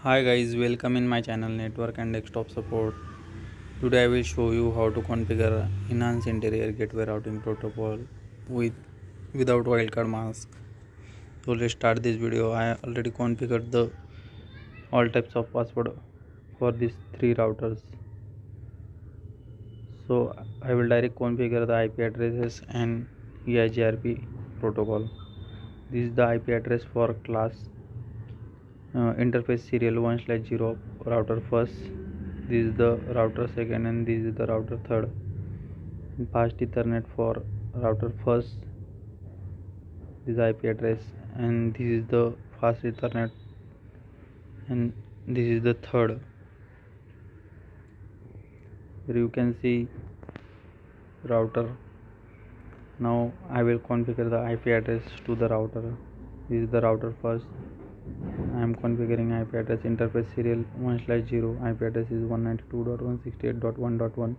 Hi guys, welcome in my channel Network and Desktop Support. Today I will show you how to configure Enhance Interior Gateway Routing Protocol without wildcard mask. So let's start this video. I already configured the all types of password for these three routers. So I will directly configure the IP addresses and EIGRP protocol. This is the IP address for class interface serial 1/0 router first. This is the router second and this is the router third. Fast Ethernet for router first, this IP address, and this is the fast Ethernet, and this is the third. Here you can see router. Now I will configure the IP address to the router. This is the router first. I am configuring IP address interface serial 1/0. IP address is 192.168.1.1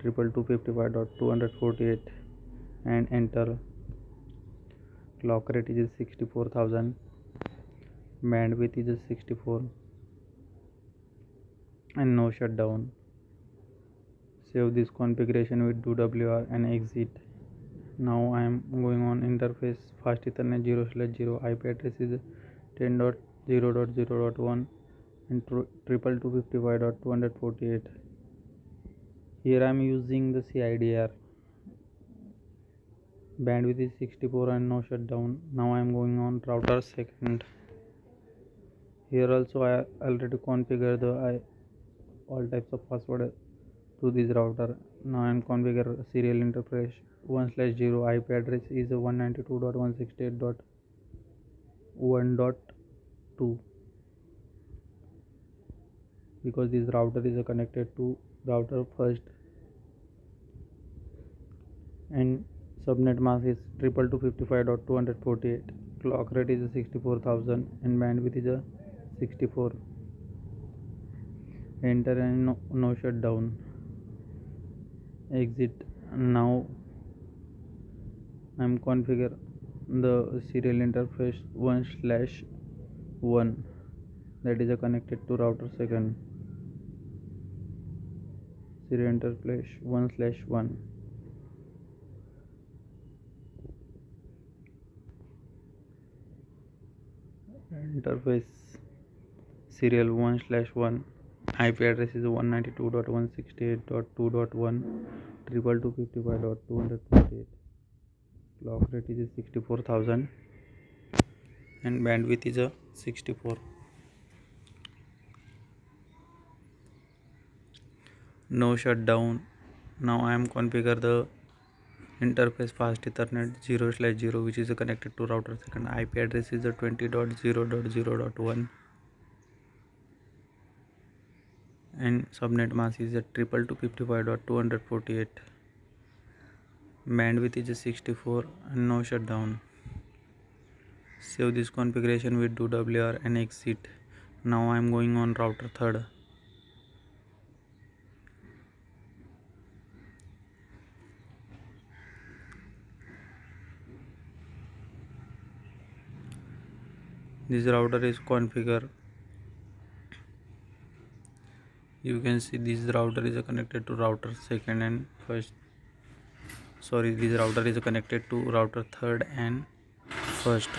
222.55.248 and enter. Clock rate is 64,000. Bandwidth is 64 and no shutdown. Save this configuration with DoWR and exit. Now I am going on interface fast Ethernet 0/0. IP address is 10.0.0.1 and 222.55.248. Here I am using the CIDR. Bandwidth is 64 and no shutdown. Now I am going on router second. Here also I already configured the all types of password to this router. Now I am configure serial interface 1/0. IP address is 192.168.1.2 because this router is connected to router first, and subnet mask is 222.55.248. Clock rate is 64,000 and bandwidth is 64. Enter and no shutdown. Exit. Now I am configure the serial interface 1/1 that is connected to router second. Serial interface 1/1. Interface serial 1/1. IP address is 192.168.2.1 222.55.248. Clock rate is 64,000 and bandwidth is 64. No shutdown. Now I am configure the interface fast Ethernet 0/0 which is connected to router second. IP address is 20.0.0.1 and subnet mask is 222.55.248. Bandwidth is 64 and no shutdown. Save this configuration with DoWR and exit. Now I am going on router third. This router is configured. You can see this router is connected to router second and first. This router is connected to router third and first.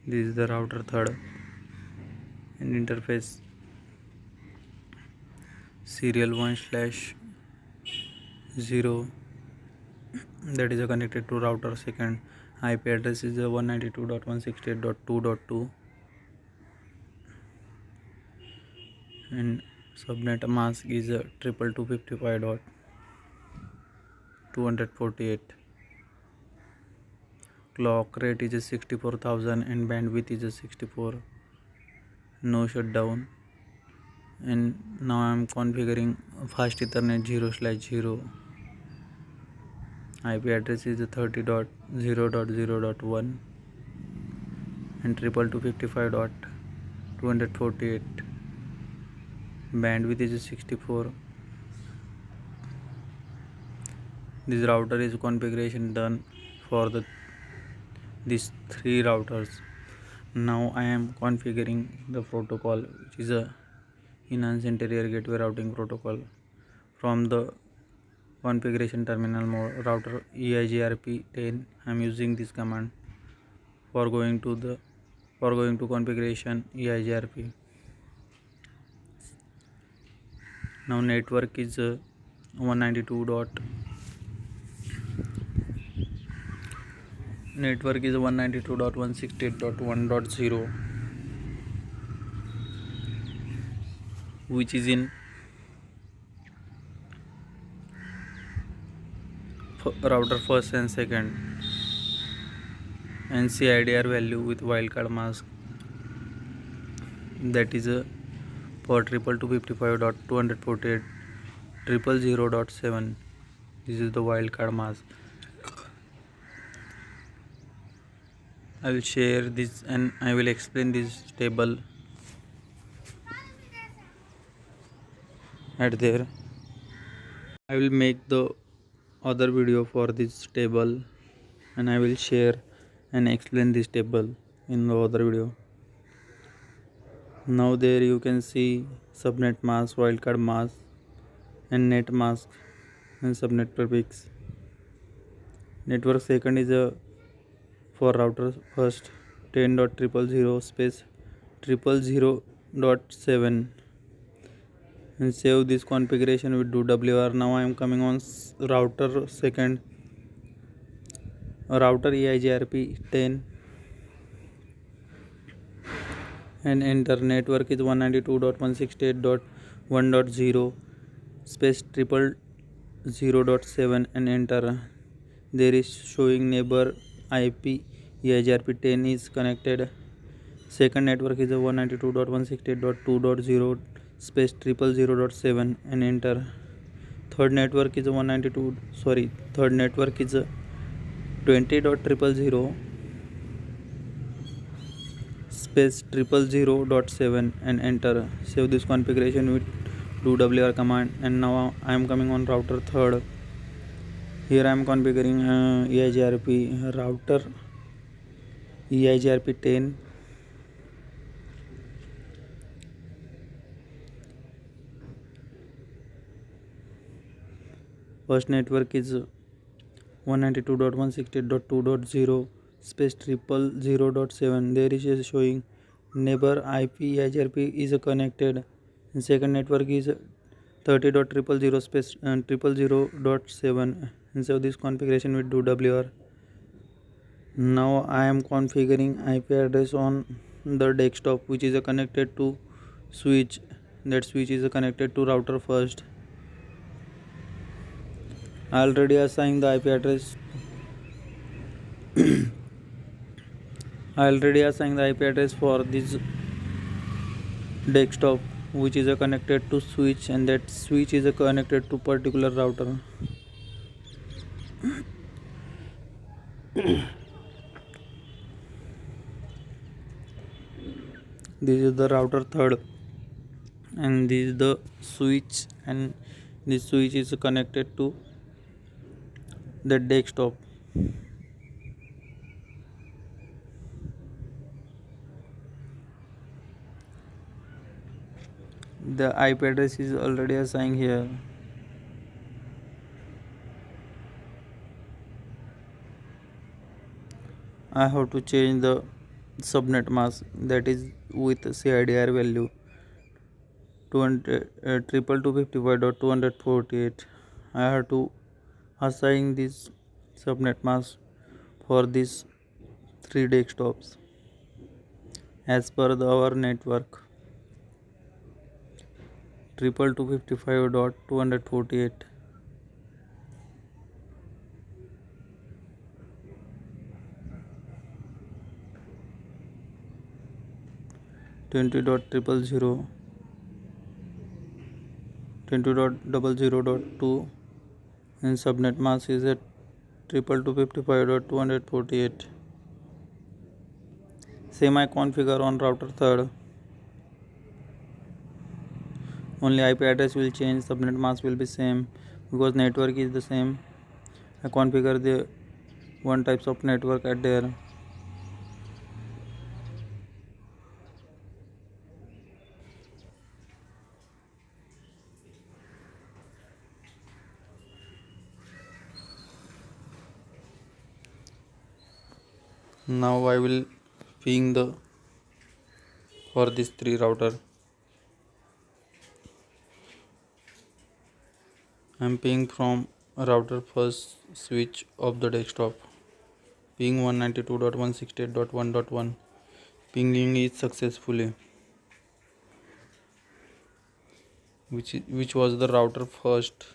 This is the router third and interface serial 1/0 that is connected to router second. IP address is 192.168.2.2 and subnet mask is 222.55.248. Clock rate is 64,000 and bandwidth is 64. No shutdown. And now I am configuring fast Ethernet 0/0. IP address is 30.0.0.1 and 222.55.248. Bandwidth is 64. This router is configuration done for these three routers. Now I am configuring the protocol, which is a enhanced interior gateway routing protocol. From the configuration terminal mode, router EIGRP10, I am using this command for going to configuration EIGRP. Now network is 192.168.1.0, which is in router first and second, and CIDR value with wildcard mask, that is for 222.55.248.000.7. This is the wildcard mask. I will share this and I will explain this table at there. I will make the other video for this table and I will share and explain this table in the other video. Now there you can see subnet mask, wildcard mask and net mask and subnet prefix. Network second is for router first 10.000 space 000.7, and save this configuration with do-wr. Now I am coming on router second, router EIGRP10, and enter. Network is 192.168.1.0 space 000.7 and enter. There is showing neighbor IP EIGRP10 is connected. Second network is 192.168.2.0 space 000.7 and enter. Third network is 20.000 space 000.7 and enter. Save this configuration with do-wr command. And now I am coming on router third. Here I am configuring EIGRP router EIGRP10. First network is 192.168.2.0 space 000.7. There is showing neighbor IP EIGRP is connected. And second network is 30.000 space 000.7 and save this configuration with do-wr. Now I am configuring IP address on the desktop, which is connected to switch. That switch is connected to router first. I already assigned the IP address. For this desktop, which is connected to switch, and that switch is connected to particular router. This is the router third, and this is the switch, and this switch is connected to the desktop. The IP address is already assigned here. I have to change the subnet mask, that is with CIDR value 222.55.248. I have to assign this subnet mask for these three desktops as per our network 222.55.248. Twenty dot 20.0.2 and subnet mask is at 192.55.248. Same I configure on router 3rd. Only IP address will change, subnet mask will be same because network is the same. I configure the one types of network at there. Now I will ping the for this 3 router. I am ping from router first switch of the desktop. Ping 192.168.1.1. Pinging is successfully, which was the router first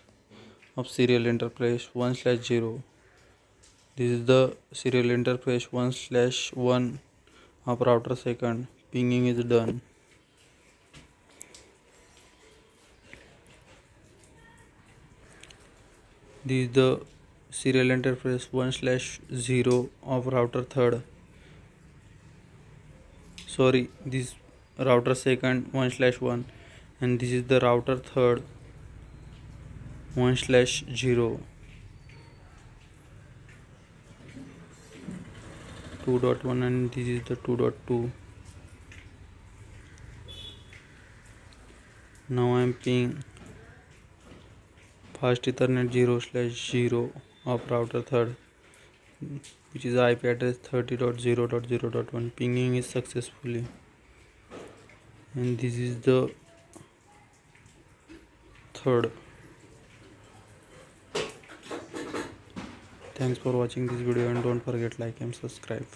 of serial interface 1/0. This is the serial interface 1/1 of router second. Pinging is done. This is the serial interface 1/0 of router third. Sorry, this router second 1/1, and this is the router third 1/0. 2.1 and this is the 2.2. Now I am ping fast Ethernet 0/0 of router third, which is IP address 30.0.0.1. Pinging is successfully, and this is the third. Thanks for watching this video and don't forget like and subscribe.